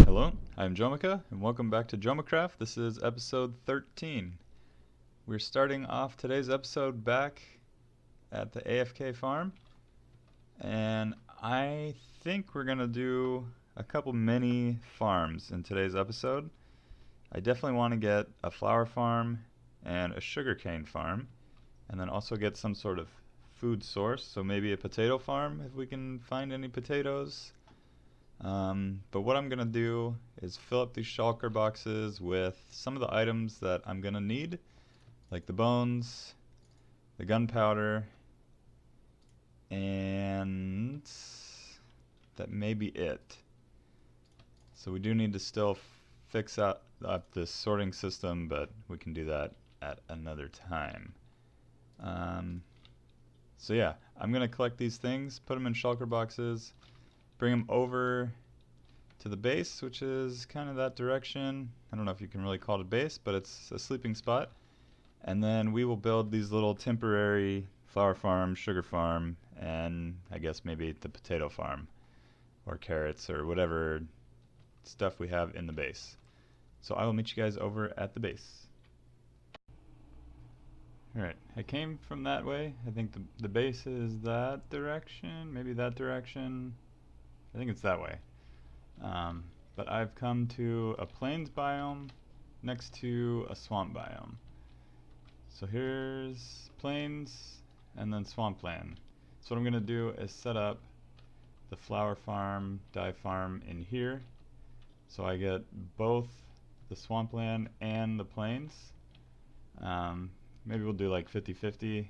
Hello, I'm Jomica, and welcome back to Jomicraft. This is episode 13. We're starting off today's episode back at the AFK farm, and I think we're going to do a couple mini farms in today's episode. I definitely want to get a flower farm and a sugarcane farm, and then also get some sort of food source, so maybe a potato farm if we can find any potatoes. But what I'm going to do is fill up these shulker boxes with some of the items that I'm going to need, like the bones, the gunpowder, and that may be it. So we do need to still fix up this sorting system, but we can do that at another time. So yeah, I'm going to collect these things, put them in shulker boxes, bring them over to the base, which is kind of that direction. I don't know if you can really call it a base, but it's a sleeping spot. And then we will build these little temporary flower farm, sugar farm, and I guess maybe the potato farm, or carrots, or whatever stuff we have in the base. So I will meet you guys over at the base. Alright, I came from that way. I think the base is that direction, maybe that direction. I think it's that way. But I've come to a plains biome next to a swamp biome. So here's plains and then swampland. So what I'm going to do is set up the flower farm, dye farm in here, so I get both the swampland and the plains. Maybe we'll do like 50-50,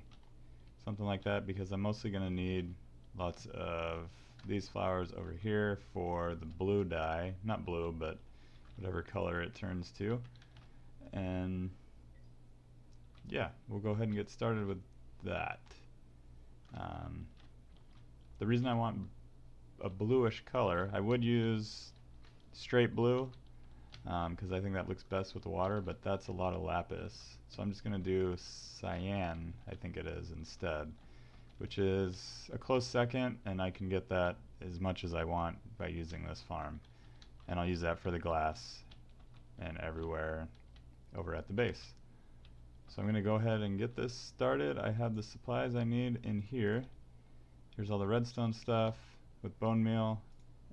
something like that, because I'm mostly going to need lots of these flowers over here for the blue dye. Not blue, but whatever color it turns to. And yeah, we'll go ahead and get started with that. The reason I want a bluish color, I would use straight blue, because I think that looks best with the water, but that's a lot of lapis. So I'm just going to do cyan, I think it is, instead, which is a close second, and I can get that as much as I want by using this farm. And I'll use that for the glass and everywhere over at the base. So I'm going to go ahead and get this started. I have the supplies I need in here. Here's all the redstone stuff with bone meal,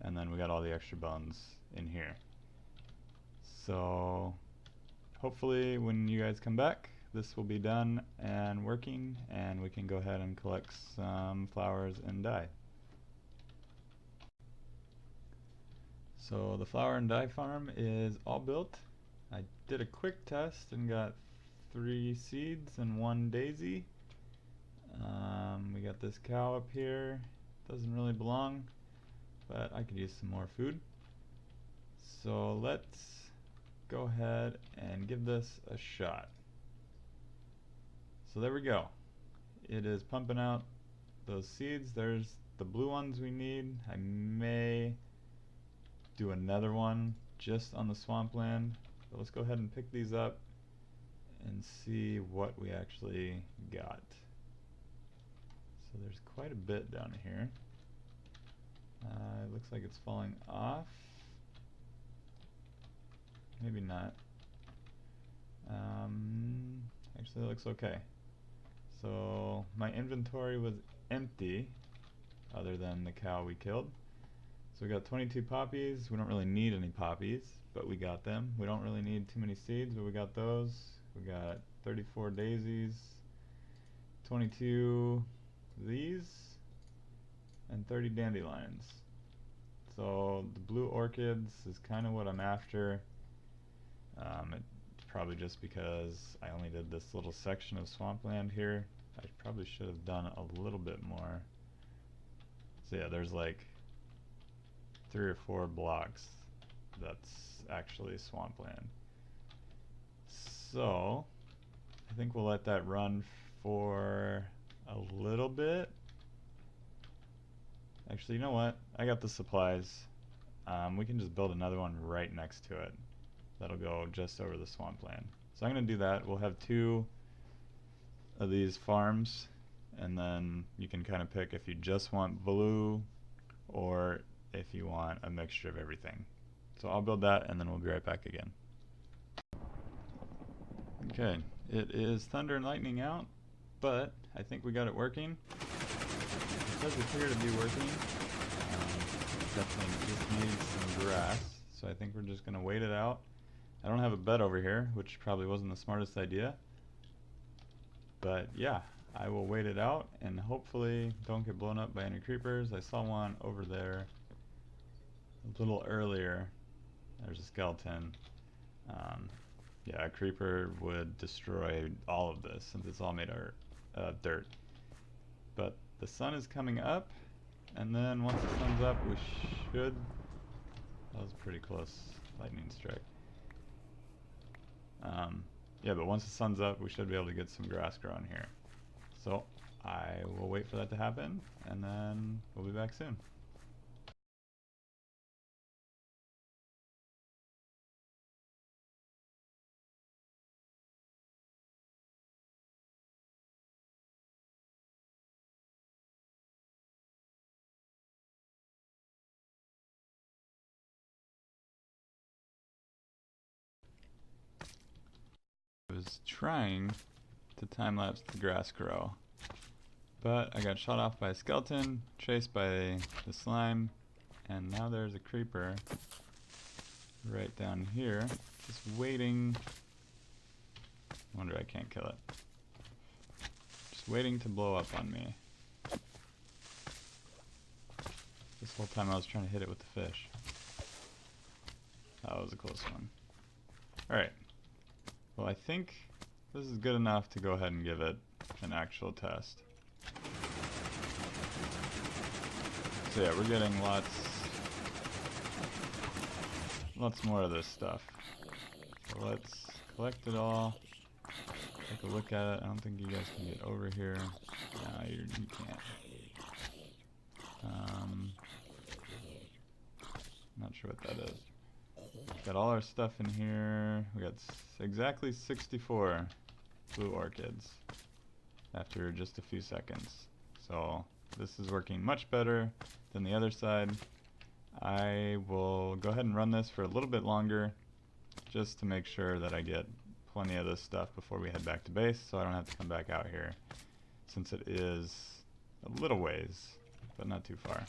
and then we got all the extra bones in here. So hopefully when you guys come back, this will be done and working, and we can go ahead and collect some flowers and dye. So the flower and dye farm is all built. I did a quick test and got 3 seeds and 1 daisy. We got this cow up here. Doesn't really belong, but I could use some more food. So let's go ahead and give this a shot. So there we go. It is pumping out those seeds. There's the blue ones we need. I may do another one just on the swampland, but let's go ahead and pick these up and see what we actually got. So there's quite a bit down here. It looks like it's falling off. Maybe not. Actually, it looks okay. So my inventory was empty, other than the cow we killed. So we got 22 poppies. We don't really need any poppies, but we got them. We don't really need too many seeds, but we got those. We got 34 daisies, 22 these, and 30 dandelions. So the blue orchids is kind of what I'm after. It's probably just because I only did this little section of swampland here. I probably should have done a little bit more. So yeah, there's like 3 or 4 blocks that's actually swampland. So I think we'll let that run for a little bit. Actually, you know what? I got the supplies. We can just build another one right next to it. That'll go just over the swampland. So I'm going to do that. We'll have 2 of these farms, and then you can kind of pick if you just want blue if you want a mixture of everything. So I'll build that and then we'll be right back again. Okay, it is thunder and lightning out, but I think we got it working. It does appear to be working. Definitely just needs some grass, so I think we're just going to wait it out. I don't have a bed over here, which probably wasn't the smartest idea. But yeah, I will wait it out and hopefully don't get blown up by any creepers. I saw one over there a little earlier. There's a skeleton. Yeah, a creeper would destroy all of this since it's all made of dirt. But the sun is coming up, and then once the sun's up, we should... That was a pretty close lightning strike. Yeah, but once the sun's up, we should be able to get some grass growing here. So I will wait for that to happen, and then we'll be back soon. I was trying to time-lapse the grass grow, but I got shot off by a skeleton, chased by the slime, and now there's a creeper right down here, just waiting. I wonder I can't kill it. Just waiting to blow up on me. This whole time I was trying to hit it with the fish. That was a close one. Alright. Well, I think this is good enough to go ahead and give it an actual test. So yeah, we're getting lots more of this stuff. So let's collect it all, take a look at it. I don't think you guys can get over here. No, you can't. Not sure what that is. Got all our stuff in here. We got exactly 64 blue orchids after just a few seconds. So this is working much better than the other side. I will go ahead and run this for a little bit longer just to make sure that I get plenty of this stuff before we head back to base, so I don't have to come back out here since it is a little ways, but not too far.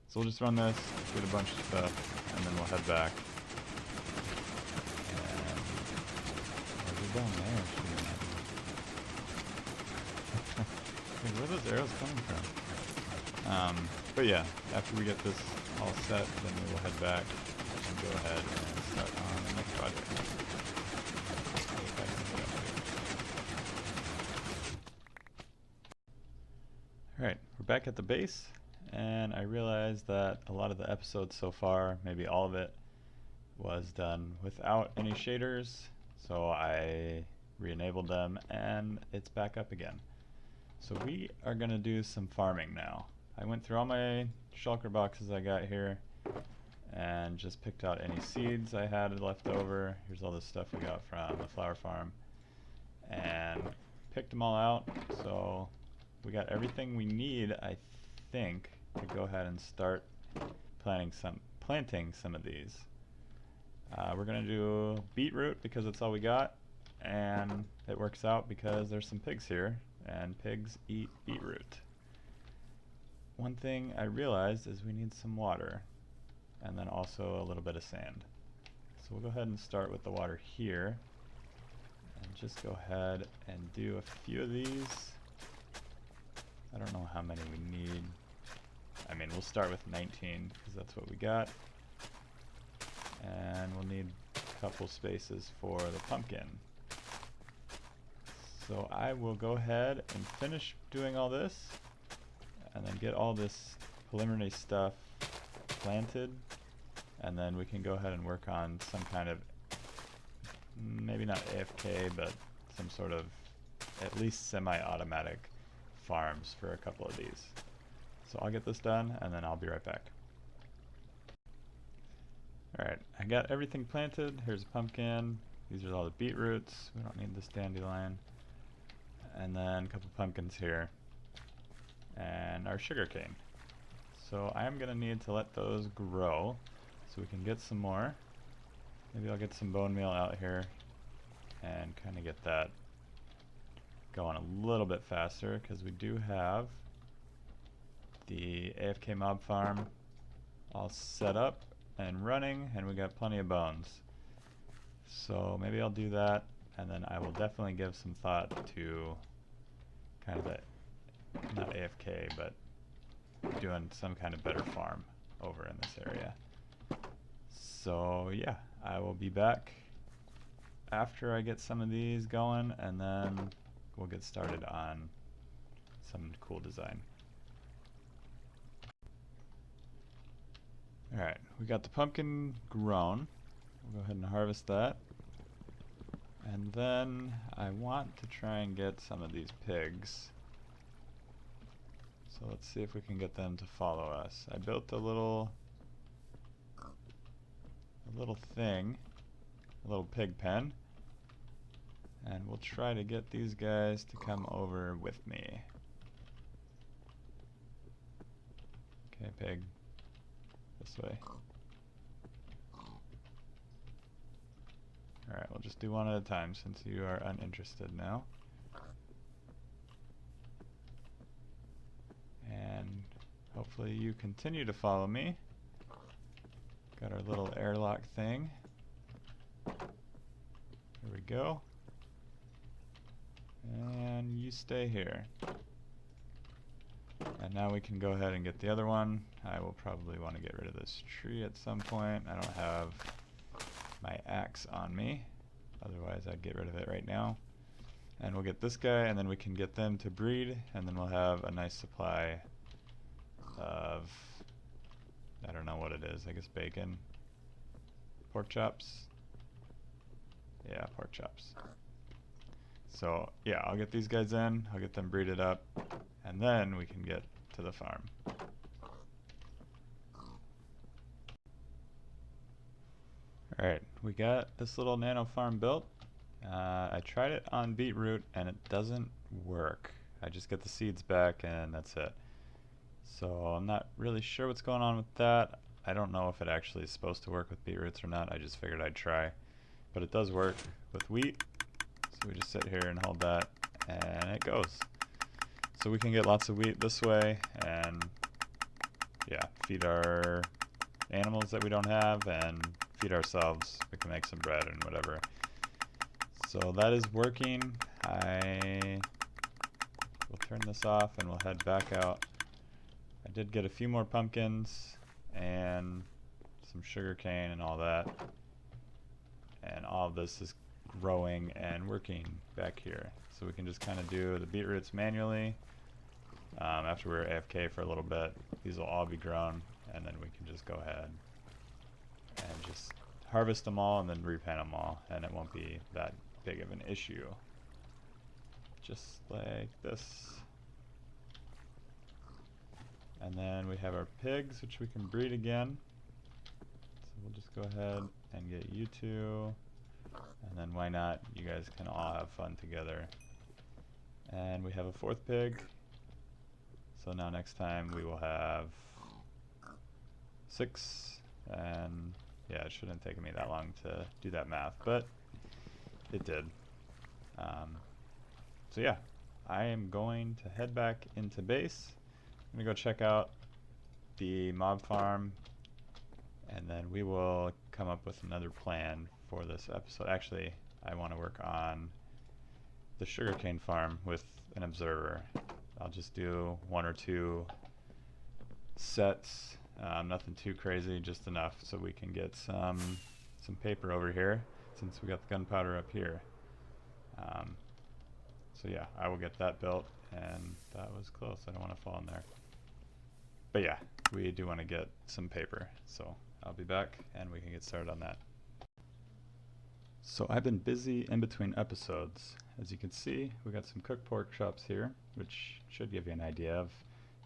So we'll just run this, get a bunch of stuff, and then we'll head back. And we're down there shooting at me. Where are those arrows coming from? But yeah, after we get this all set, then we will head back and go ahead and start on the next project. Alright, we're back at the base. And I realized that a lot of the episodes so far, maybe all of it, was done without any shaders, so I re-enabled them and it's back up again. So we are going to do some farming now. I went through all my shulker boxes I got here and just picked out any seeds I had left over. Here's all the stuff we got from the flower farm and picked them all out. So we got everything we need, I think, to go ahead and start planting some of these. We're gonna do beetroot because that's all we got, and it works out because there's some pigs here, and pigs eat beetroot. One thing I realized is we need some water, and then also a little bit of sand. So we'll go ahead and start with the water here, and just go ahead and do a few of these. I don't know how many we need. I mean, we'll start with 19 because that's what we got. And we'll need a couple spaces for the pumpkin. So I will go ahead and finish doing all this and then get all this preliminary stuff planted, and then we can go ahead and work on some kind of, maybe not AFK, but some sort of at least semi-automatic farms for a couple of these. So I'll get this done and then I'll be right back. Alright, I got everything planted. Here's a pumpkin. These are all the beetroots. We don't need this dandelion. And then a couple pumpkins here. And our sugar cane. So I am going to need to let those grow so we can get some more. Maybe I'll get some bone meal out here and kind of get that going a little bit faster, because we do have the AFK mob farm all set up and running, and we got plenty of bones. So maybe I'll do that, and then I will definitely give some thought to kind of not AFK, but doing some kind of better farm over in this area. So yeah, I will be back after I get some of these going, and then we'll get started on some cool design. Alright, we got the pumpkin grown. We'll go ahead and harvest that. And then I want to try and get some of these pigs. So let's see if we can get them to follow us. I built a little thing, a little pig pen, and we'll try to get these guys to come over with me. Okay, pig, this way. Alright, we'll just do one at a time since you are uninterested now. And hopefully you continue to follow me. Got our little airlock thing. Here we go. And you stay here. And now we can go ahead and get the other one. I will probably want to get rid of this tree at some point. I don't have my axe on me. Otherwise I'd get rid of it right now. And we'll get this guy, and then we can get them to breed, and then we'll have a nice supply of, I don't know what it is, I guess bacon. Pork chops? Yeah, pork chops. So yeah, I'll get these guys in, I'll get them breeded up, and then we can get to the farm. Alright, we got this little nano farm built. I tried it on beetroot and it doesn't work. I just get the seeds back and that's it. So I'm not really sure what's going on with that. I don't know if it actually is supposed to work with beetroots or not. I just figured I'd try. But it does work with wheat. So we just sit here and hold that and it goes. So we can get lots of wheat this way and yeah, feed our animals that we don't have and feed ourselves. We can make some bread and whatever. So that is working. I will turn this off and we'll head back out. I did get a few more pumpkins and some sugar cane and all that. And all of this is growing and working back here. So we can just kind of do the beetroots manually. After we're AFK for a little bit, these will all be grown, and then we can just go ahead and just harvest them all and then replant them all, and it won't be that big of an issue. Just like this. And then we have our pigs, which we can breed again. So we'll just go ahead and get you two, and then why not, you guys can all have fun together. And we have a fourth pig. So now next time we will have 6, and yeah, it shouldn't take me that long to do that math, but it did. So yeah, I am going to head back into base. I'm gonna go check out the mob farm, and then we will come up with another plan for this episode. Actually, I want to work on the sugarcane farm with an observer. I'll just do 1 or 2 sets, nothing too crazy, just enough so we can get some paper over here, since we got the gunpowder up here. So yeah, I will get that built, and that was close. I don't want to fall in there. But yeah, we do want to get some paper, so I'll be back and we can get started on that. So I've been busy in between episodes. As you can see, we got some cooked pork chops here, which should give you an idea of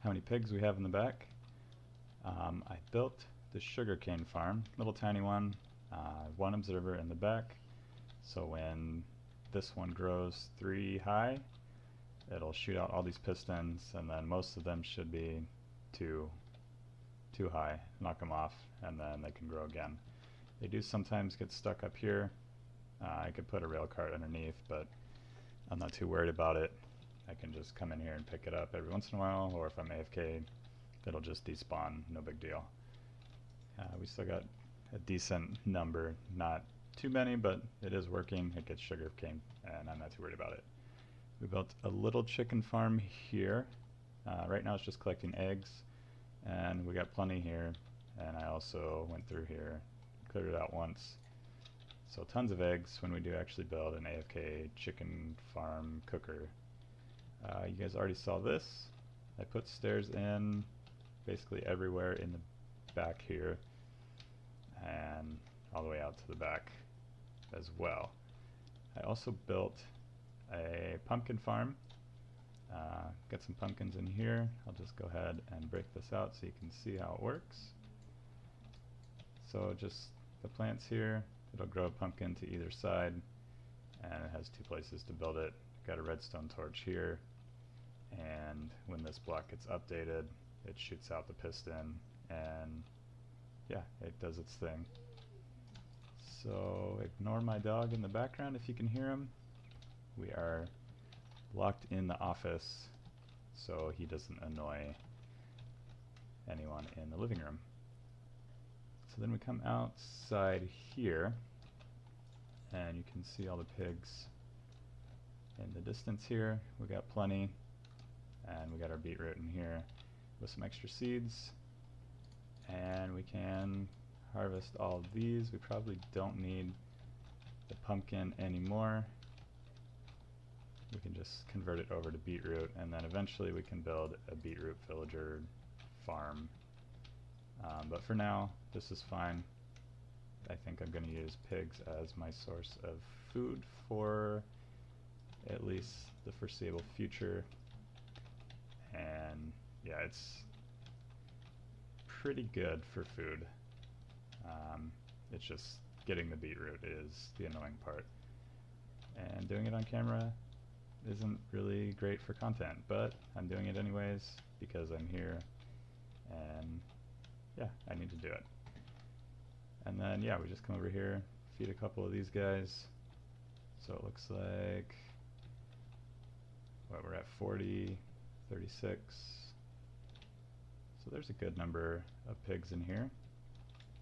how many pigs we have in the back. I built the sugarcane farm, little tiny one, 1 observer in the back. So when this one grows 3 high, it'll shoot out all these pistons, and then most of them should be 2 too high, knock them off, and then they can grow again. They do sometimes get stuck up here. I could put a rail cart underneath, but I'm not too worried about it. I can just come in here and pick it up every once in a while, or if I'm AFK, it'll just despawn, no big deal. We still got a decent number, not too many, but it is working. It gets sugar cane, and I'm not too worried about it. We built a little chicken farm here. Right now it's just collecting eggs, and we got plenty here, and I also went through here, cleared it out once. So tons of eggs when we do actually build an AFK chicken farm cooker. You guys already saw this. I put stairs in basically everywhere in the back here, and all the way out to the back as well. I also built a pumpkin farm. Got some pumpkins in here. I'll just go ahead and break this out so you can see how it works. So just the plants here, it'll grow a pumpkin to either side, and it has two places to build it. Got a redstone torch here, and when this block gets updated, it shoots out the piston, and yeah, it does its thing. So ignore my dog in the background if you can hear him. We are locked in the office so he doesn't annoy anyone in the living room. So then we come outside here, and you can see all the pigs in the distance here. We got plenty, and we got our beetroot in here with some extra seeds, and we can harvest all of these. We probably don't need the pumpkin anymore. We can just convert it over to beetroot, and then eventually we can build a beetroot villager farm. But for now, this is fine. I think I'm going to use pigs as my source of food for at least the foreseeable future. And yeah, it's pretty good for food. It's just getting the beetroot is the annoying part. And doing it on camera isn't really great for content, but I'm doing it anyways because I'm here, and yeah, I need to do it. And then yeah, we just come over here, feed a couple of these guys. So it looks like what we're at 40, 36. So there's a good number of pigs in here.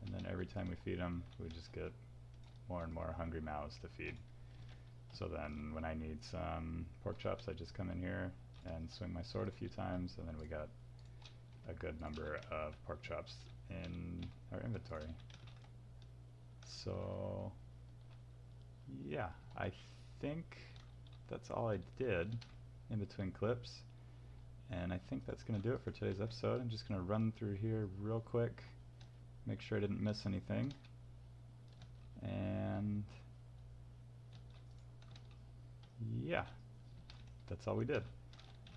And then every time we feed them, we just get more and more hungry mouths to feed. So then when I need some pork chops, I just come in here and swing my sword a few times, and then we got a good number of pork chops in our inventory. So yeah, I think that's all I did in between clips, and I think that's going to do it for today's episode. I'm just going to run through here real quick, make sure I didn't miss anything, and yeah, that's all we did.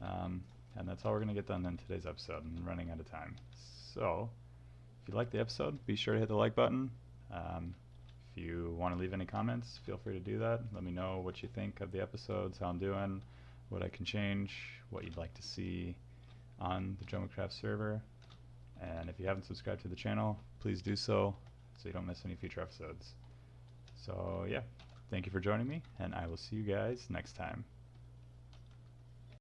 And that's all we're going to get done in today's episode. I'm running out of time. So if you liked the episode, be sure to hit the like button. If you want to leave any comments, feel free to do that. Let me know what you think of the episodes, how I'm doing, what I can change, what you'd like to see on the Jomicraft server. And if you haven't subscribed to the channel, please do so you don't miss any future episodes. So yeah, thank you for joining me, and I will see you guys next time.